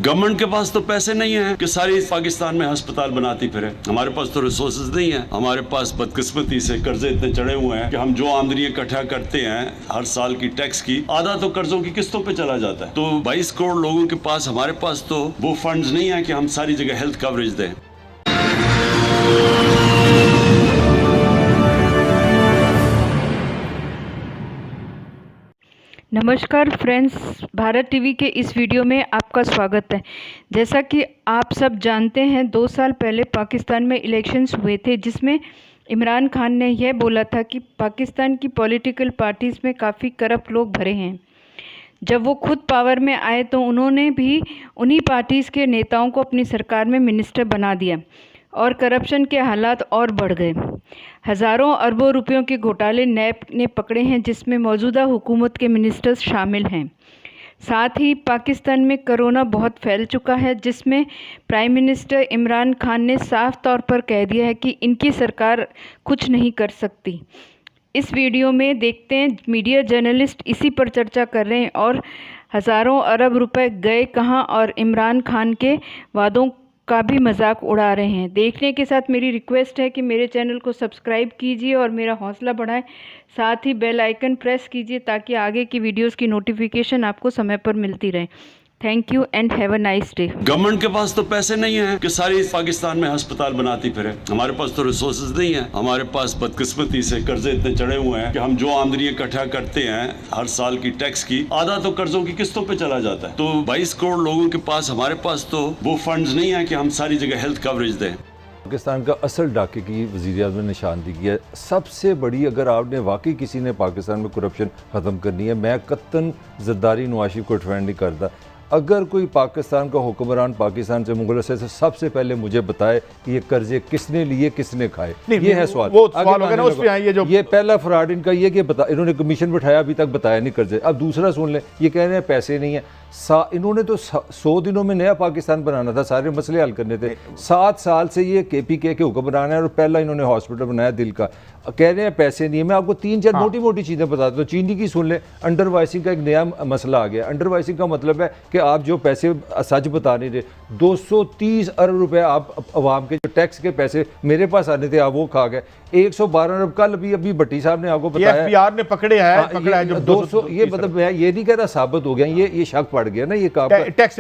Government के पास तो पैसे नहीं है कि सारी पाकिस्तान में अस्पताल बनाती फिरे। हमारे पास तो रिसोर्सेज नहीं है। हमारे पास बदकिस्मती से कर्जे इतने चढ़े हुए हैं कि हम जो आमदनी इकट्ठा करते हैं हर साल की टैक्स की, आधा तो कर्जों की किस्तों पे चला जाता है। तो 22 करोड़ लोगों के पास, हमारे पास तो वो फंड्स नहीं है कि हम सारी जगह हेल्थ कवरेज दें। नमस्कार फ्रेंड्स, भारत टीवी के इस वीडियो में आपका स्वागत है। जैसा कि आप सब जानते हैं, 2 साल पहले पाकिस्तान में इलेक्शंस हुए थे जिसमें इमरान खान ने यह बोला था कि पाकिस्तान की पॉलिटिकल पार्टीज़ में काफ़ी करप्ट लोग भरे हैं। जब वो खुद पावर में आए तो उन्होंने भी उन्हीं पार्टीज़ के नेताओं को अपनी सरकार में मिनिस्टर बना दिया और करप्शन के हालात और बढ़ गए। हज़ारों अरबों रुपयों के घोटाले नैब ने पकड़े हैं जिसमें मौजूदा हुकूमत के मिनिस्टर्स शामिल हैं। साथ ही पाकिस्तान में कोरोना बहुत फैल चुका है जिसमें प्राइम मिनिस्टर इमरान खान ने साफ तौर पर कह दिया है कि इनकी सरकार कुछ नहीं कर सकती। इस वीडियो में देखते हैं मीडिया जर्नलिस्ट इसी पर चर्चा कर रहे हैं और हज़ारों अरब रुपए गए कहाँ और इमरान खान के वादों का भी मजाक उड़ा रहे हैं। देखने के साथ मेरी रिक्वेस्ट है कि मेरे चैनल को सब्सक्राइब कीजिए और मेरा हौसला बढ़ाएं। साथ ही बेल आइकन प्रेस कीजिए ताकि आगे की वीडियोस की नोटिफिकेशन आपको समय पर मिलती रहे। Thank you and have a nice day. Government के पास तो पैसे नहीं है कि सारी पाकिस्तान में अस्पताल बनाती फिरे। हमारे पास तो रिसोर्सेज नहीं है। हमारे पास बदकिस्मती से कर्जे इतने चढ़े हुए हैं कि हम जो आमदनी इकट्ठा करते हैं हर साल की टैक्स की, आधा तो कर्जों की किस्तों पे चला जाता है। तो 22 करोड़ लोगों के पास, हमारे पास तो वो फंड्स नहीं है कि हम सारी जगह हेल्थ कवरेज दें। पाकिस्तान का असल डाके की वज़ीर-ए-आज़म ने निशानदेही है सबसे बड़ी। अगर आपने वाकई किसी ने पाकिस्तान में करप्शन ख़त्म करनी है, मैं कत्तन ज़रदारी नवाज शरीफ को डिफेंड नहीं करता। अगर कोई पाकिस्तान का हुक्मरान पाकिस्तान से मुगलसे से सबसे पहले मुझे बताए कि ये कर्जे किसने लिए, किसने खाए, ये है सवाल। वो सवाल होगा ना उस पे ये जो ये पहला फ्रॉड इनका ये कि इन्होंने कमीशन बिठाया, अभी तक बताया नहीं कर्जे। अब दूसरा सुन लें, ये कह रहे हैं पैसे नहीं है। इन्होंने तो 100 दिनों में नया पाकिस्तान बनाना था, सारे मसले हल करने थे। 7 साल से ये KPK के हुक्मरान है और पहला इन्होंने हॉस्पिटल बनाया दिल का। कह रहे हैं पैसे नहीं है। मैं आपको 3-4 मोटी मोटी चीज़ें बताता हूँ। चीनी की सुन लें, अंडर वाइसिंग का एक नया मसला आ गया। अंडर वाइसिंग का मतलब है कि आप जो पैसे सच बता नहीं रहे, 230 अरब रुपए आप अवाम के जो टैक्स के पैसे मेरे पास आने थे आप वो खा गए। 112 अरब कल अभी भट्टी साहब ने आपको बताया, FBR ने पकड़ा है जो 200। ये मतलब मैं ये नहीं कह रहा साबित हो गया, ये शक पड़ गया ना, ये टैक्स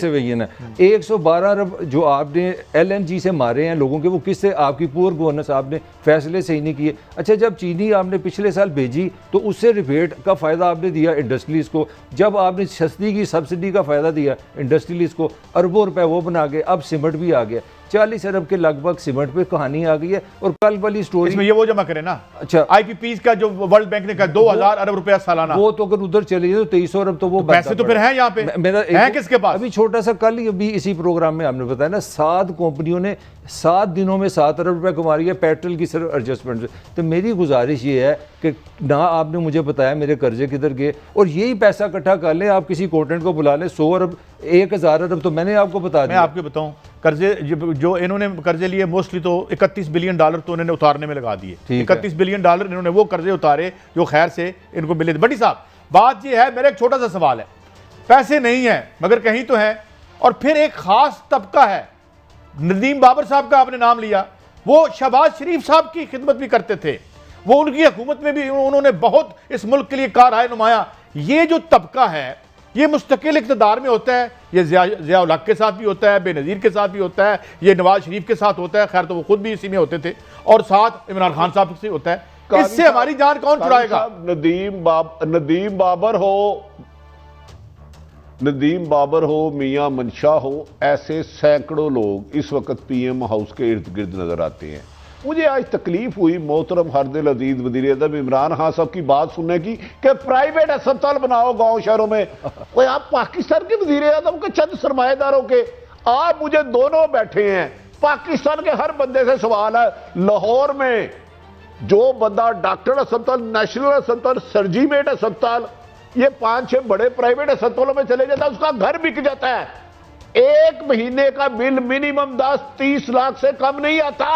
एवेजन है। 112 अरब जो आपने LNG से मारे हैं लोगों के, वो किससे? आपकी पुअर गवर्नेंस, आपने फैसले सही नहीं किए। अच्छा, जब चीनी आपने पिछले साल भेजी तो उससे रिबेट का फायदा आपने दिया इंडस्ट्रीज को। जब आपने सस्ती की सब्सिडी का फायदा दिया इंडस्ट्रीज को, अरबों रुपए वो बना गए। अब सीमेंट भी आ गया, 40 अरब के लगभग सीमेंट पे कहानी आ गई है। और कल वाली स्टोरी इसमें ये वो जमा करे ना, अच्छा IPPs का जो वर्ल्ड बैंक ने कहा 2000 अरब रुपया सालाना, वो तो अगर उधर चले जाए तो 23 अरब तो वो पैसे तो फिर हैं यहाँ पे। मेरा है किसके पास? अभी छोटा सा कल ही अभी इसी प्रोग्राम में हमने बताया ना, 7 कंपनियों ने 7 दिनों में 7 अरब रुपए कमा रही है पेट्रोल की सिर्फ एडजस्टमेंट से। तो मेरी गुजारिश ये है कि ना आपने मुझे बताया मेरे कर्जे किधर गए, और यही पैसा इकट्ठा कर लें, आप किसी अकाउंटेंट को बुला लें, 100 अरब 1000 अरब तो मैंने आपको बता दिया। मैं आपको बताऊं, कर्जे जो इन्होंने कर्जे लिए मोस्टली तो 31 बिलियन डॉलर तो इन्होंने उतारने में लगा दिए। 31 बिलियन डॉलर इन्होंने वो कर्जे उतारे जो खैर से इनको मिले थे। बड़ी साहब, बात ये है, मेरा एक छोटा सा सवाल है, पैसे नहीं है मगर कहीं तो है, और फिर एक खास तबका है, नदीम बाबर साहब का आपने नाम लिया, वो शहबाज शरीफ साहब की खिदमत भी करते थे, वो उनकी हुकूमत में भी उन्होंने बहुत इस मुल्क के लिए कारआए नुमाया। ये जो तबका है ये मुस्तकिल इक़्तिदार में होता है, ये ज़िया-उल हक के साथ भी होता है, बेनज़ीर के साथ भी होता है, ये नवाज शरीफ के साथ होता है, खैर तो वो खुद भी इसी में होते थे, और साथ इमरान खान साहब से होता है। इससे हमारी जान कौन छुड़ाएगा? नदीम बाबर हो, मियां मंशा हो, ऐसे सैकड़ों लोग इस वक्त PM हाउस के इर्द गिर्द नजर आते हैं। मुझे आज तकलीफ हुई मोहतरम हरदिल अजीज वज़ीर-ए-आज़म इमरान खान साहब की बात सुनने की कि प्राइवेट अस्पताल बनाओ गांव शहरों में। कोई आप पाकिस्तान के वज़ीर-ए-आज़म के चंद सरमाएदारों के, आप मुझे दोनों बैठे हैं, पाकिस्तान के हर बंदे से सवाल है, लाहौर में जो बंदा डॉक्टर अस्पताल, नेशनल अस्पताल, सर्जीमेट अस्पताल, ये 5-6 बड़े प्राइवेट अस्पतालों में चले जाता है, उसका घर बिक जाता है। एक महीने का बिल मिनिमम 10-30 लाख से कम नहीं आता।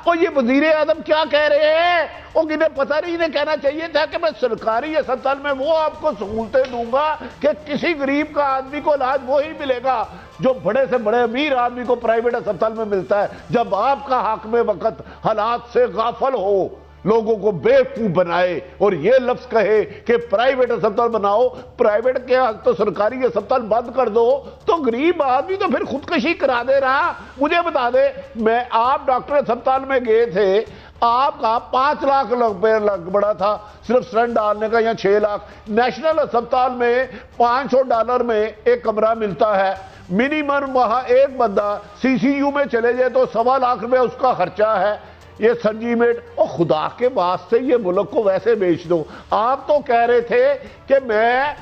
और ये वजीर आजम क्या कह रहे हैं? और इन्हें पता नहीं, इन्हें कहना चाहिए था कि मैं सरकारी अस्पताल में वो आपको सहूलतें दूंगा कि किसी गरीब का आदमी को इलाज वो ही मिलेगा जो बड़े से बड़े अमीर आदमी को प्राइवेट अस्पताल में मिलता है। जब आपका हाकिम वक्त हालात से गाफल हो, लोगों को बेवकूफ बनाए और ये लफ्ज कहे कि प्राइवेट अस्पताल बनाओ, प्राइवेट के तो सरकारी अस्पताल बंद कर दो, तो गरीब आदमी तो फिर खुदकशी करा दे रहा। मुझे बता दे, मैं आप डॉक्टर अस्पताल में गए थे, आपका 5 लाख रुपए लग पड़ा था सिर्फ स्टंट डालने का, या 6 लाख। नेशनल अस्पताल में $500 में एक कमरा मिलता है मिनिमम। वहां एक बंदा सीसीयू में चले जाए तो 1.25 लाख रुपए उसका खर्चा है। ये संजीमेट, और खुदा के वास्ते ये मुल्क को वैसे बेच दो। आप तो कह रहे थे कि मैं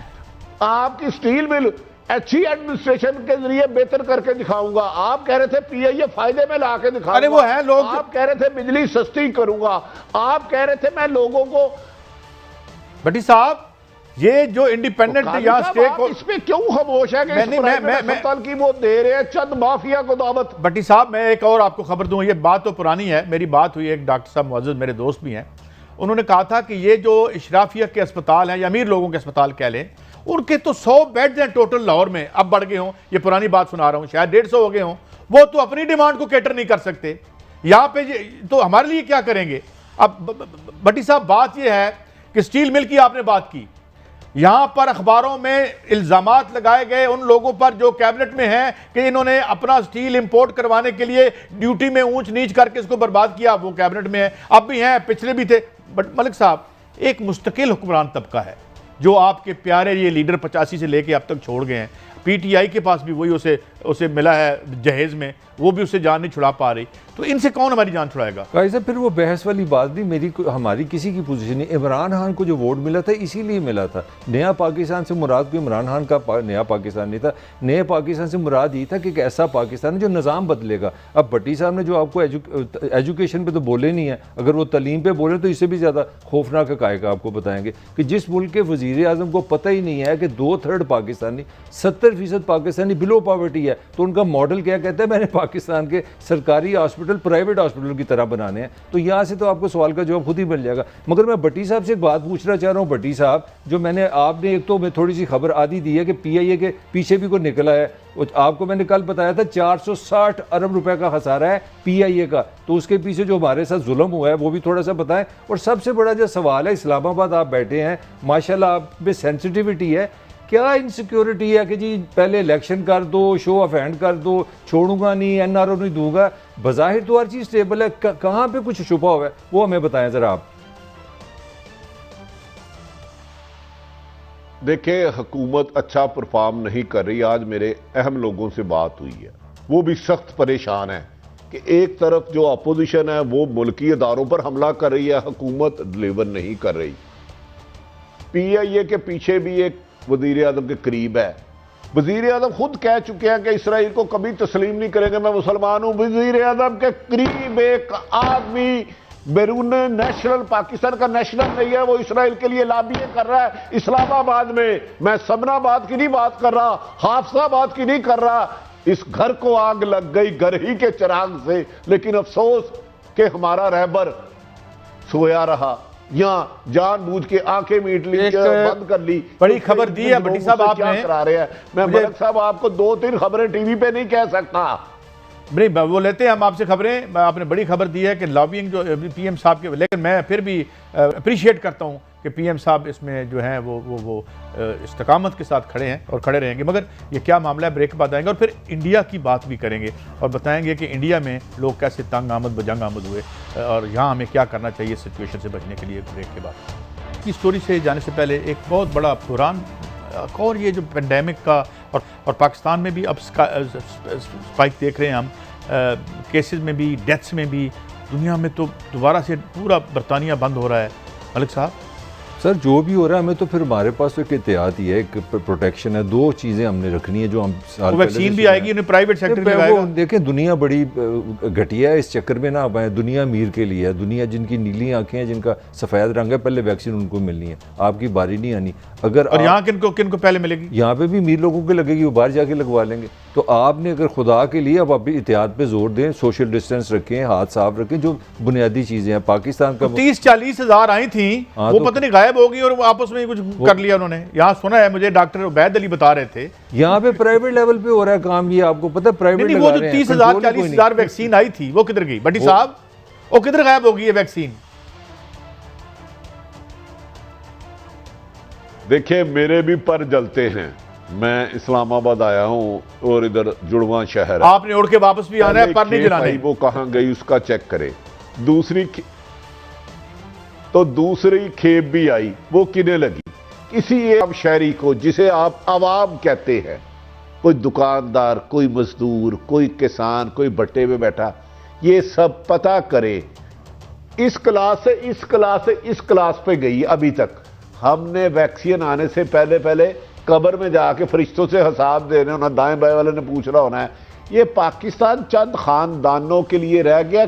आपकी स्टील मिल अच्छी एडमिनिस्ट्रेशन के जरिए बेहतर करके दिखाऊंगा। आप कह रहे थे पीआईए फायदे में ला के दिखाऊंगा। अरे वो है लोग, आप कह रहे थे बिजली सस्ती करूंगा। आप कह रहे थे मैं लोगों को। भट्टी साहब, ये जो इंडिपेंडेंट यहाँ स्टेक इसमें क्यों खामोश है कि अस्पताल की वो दे रहे हैं चंद माफिया को दावत? भट्टी साहब, मैं एक और आपको खबर दूं, ये बात तो पुरानी है। मेरी बात हुई एक डॉक्टर साहब मुअज़्ज़ज़, मेरे दोस्त भी हैं, उन्होंने कहा था कि ये जो इशराफिया के अस्पताल हैं या अमीर लोगों के अस्पताल कह लें, उनके तो 100 बेड्स हैं टोटल लाहौर में, अब बढ़ गए हों, ये पुरानी बात सुना रहा हूँ, शायद 150 हो गए हों। वो तो अपनी डिमांड को कैटर नहीं कर सकते। यहाँ पे तो हमारे लिए क्या करेंगे? अब भट्टी साहब, बात यह है कि स्टील मिल की आपने बात की, यहां पर अखबारों में इल्जामात लगाए गए उन लोगों पर जो कैबिनेट में हैं कि इन्होंने अपना स्टील इंपोर्ट करवाने के लिए ड्यूटी में ऊंच नीच करके इसको बर्बाद किया। वो कैबिनेट में है, अब भी हैं, पिछले भी थे। बट मलिक साहब, एक मुस्तकिल हुक्मरान तबका है जो आपके प्यारे ये लीडर 85 से लेके अब तक छोड़ गए हैं। पीटीआई के पास भी वही उसे मिला है जहेज में, वो भी उससे जान नहीं छुड़ा पा रही। तो इनसे कौन हमारी जान छुड़ाएगा? काजी साहब, फिर वो बहस वाली बात नहीं, हमारी किसी की पोजीशन नहीं। इमरान खान को जो वोट मिला था इसीलिए मिला था। नया पाकिस्तान से मुराद को इमरान खान का नया पाकिस्तान नहीं था। नए पाकिस्तान से मुराद ये था कि एक ऐसा पाकिस्तान है जो निज़ाम बदलेगा। अब भट्टी साहब ने जो आपको एजुकेशन पे तो बोले नहीं है, अगर वो तलीम पे बोले तो इससे भी ज़्यादा खौफनाक हक़ाइक़ आपको बताएंगे कि जिस मुल्क के वज़ीर आज़म को पता ही नहीं है कि 2/3 पाकिस्तानी 70% पाकिस्तानी बिलो पॉवर्टी है, तो उनका मॉडल क्या कहता है? मैंने पाकिस्तान के सरकारी हॉस्पिटल प्राइवेट हॉस्पिटल की तरह बनाने हैं। तो यहाँ से तो आपको सवाल का जवाब खुद ही मिल जाएगा। मगर मैं भट्टी साहब से एक बात पूछना चाह रहा हूँ। भट्टी साहब, जो आपने एक तो मैं थोड़ी सी खबर आदि दी है कि पीआईए के पीछे भी कोई निकला है। आपको मैंने कल बताया था 460 अरब रुपए का खसारा है पीआईए का। तो उसके पीछे जो हमारे साथ जुल्म हुआ है वो भी थोड़ा सा बताएं। और सबसे बड़ा जो सवाल है, इस्लामाबाद आप बैठे हैं, माशाल्लाह आप में सेंसिटिविटी है, क्या इनसिक्योरिटी है कि जी पहले इलेक्शन कर दो, शो ऑफ हैंड कर दो, छोड़ूंगा नहीं, एनआरओ नहीं दूंगा। बज़ाहिर तो हर चीज़ स्टेबल है, कहाँ पे कुछ छुपा हुआ है वो हमें बताएं ज़रा आप। देखिए, हुकूमत अच्छा परफॉर्म नहीं कर रही। आज मेरे अहम लोगों से बात हुई है, वो भी सख्त परेशान है कि एक तरफ जो अपोजिशन है वो मुल्की इदारों पर हमला कर रही है, हुकूमत डिलीवर नहीं कर रही। पीआईए के पीछे भी एक वजीर आजम के करीब है। वजीर आजम खुद कह चुके हैं कि इसराइल को कभी तस्लीम नहीं करेंगे, मैं मुसलमान हूं। वजीर आजम के करीब एक आदमी बैरून नेशनल, पाकिस्तान का नेशनल नहीं है, वो इसराइल के लिए लॉबिंग कर रहा है इस्लामाबाद में। मैं सबनाबाद की नहीं बात कर रहा, हाफसाबाद की नहीं कर रहा। इस घर को आग लग गई घर ही के चिराग से, लेकिन अफसोस कि हमारा रहबर सोया रहा, यहां जानबूझ के आंखें मीट ली, बंद कर ली। बड़ी खबर दी है भट्टी साहब आपने, करा रहे हैं। मैं मलिक साहब आपको 2-3 खबरें टीवी पे नहीं कह सकता। नहीं, वो लेते हैं हम आपसे खबरें। आपने बड़ी खबर दी है कि लॉबिंग जो पीएम साहब के, लेकिन मैं फिर भी अप्रिशिएट करता हूं कि पीएम साहब इसमें जो हैं वो इस्तकामत के साथ खड़े हैं और खड़े रहेंगे। मगर ये क्या मामला है, ब्रेक के बाद आएंगे और फिर इंडिया की बात भी करेंगे और बताएंगे कि इंडिया में लोग कैसे तंग आमद बजंग आमद हुए और यहाँ हमें क्या करना चाहिए सिचुएशन से बचने के लिए। ब्रेक के बाद की स्टोरी से जाने से पहले एक बहुत बड़ा पुरान और ये जो पेंडेमिक का और पाकिस्तान में भी अब स्पाइक देख रहे हैं हम, केसेस में भी, डेथ्स में भी। दुनिया में तो दोबारा से पूरा बरतानिया बंद हो रहा है। मलिक साहब, सर जो भी हो रहा है हमें तो फिर हमारे पास तो एक एहतियात ही है, एक प्रोटेक्शन है, दो चीज़ें हमने रखनी है जो हम साल पहले वैक्सीन से भी आएगी, उन्हें प्राइवेट सेक्टर में लगाएगा। देखें दुनिया बड़ी घटिया है, इस चक्कर में ना आप आए। दुनिया अमीर के लिए है, दुनिया जिनकी नीली आंखें हैं, जिनका सफ़ेद रंग है, पहले वैक्सीन उनको मिलनी है, आपकी बारी नहीं आनी। अगर और यहाँ किनको पहले मिलेगी? यहाँ पे भी अमीर लोगों को लगेगी, वो बाहर जाके लगवा लेंगे। तो आपने अगर खुदा के लिए अब अभी एहतियात पे जोर दें, सोशल डिस्टेंस रखें, हाथ साफ रखें, जो बुनियादी चीज़ें हैं। पाकिस्तान का 30-40 हज़ार आई थी, वो पता नहीं गायब होगी और आपस में कुछ कर लिया उन्होंने। यहाँ सुना है मुझे, डॉक्टर उबैद अली बता रहे थे यहाँ पे प्राइवेट लेवल पे हो रहा है काम, ये आपको पता है। प्राइवेट वो जो 30,000-40,000 वैक्सीन आई थी वो किधर गई भट्टी साहब? वो किधर गायब हो गई है वैक्सीन? देखिए मेरे भी पर जलते हैं, मैं इस्लामाबाद आया हूं और इधर जुड़वा शहर है। आपने उड़ के वापस भी आना है, पर नहीं जलाने। वो कहां गई उसका चेक करे। दूसरी खेप भी आई, वो किने लगी? किसी एक शहरी को जिसे आप आवाम कहते हैं, कोई दुकानदार, कोई मजदूर, कोई किसान, कोई भट्टे में बैठा, ये सब पता करे। इस क्लास से इस क्लास से इस क्लास पे गई। अभी तक हमने वैक्सीन आने से पहले कब्र में जाके फरिश्तों से हिसाब देने होना, दाएं बाएं वाले ने पूछ रहा होना है। ये पाकिस्तान चंद खानदानों के लिए रह गया।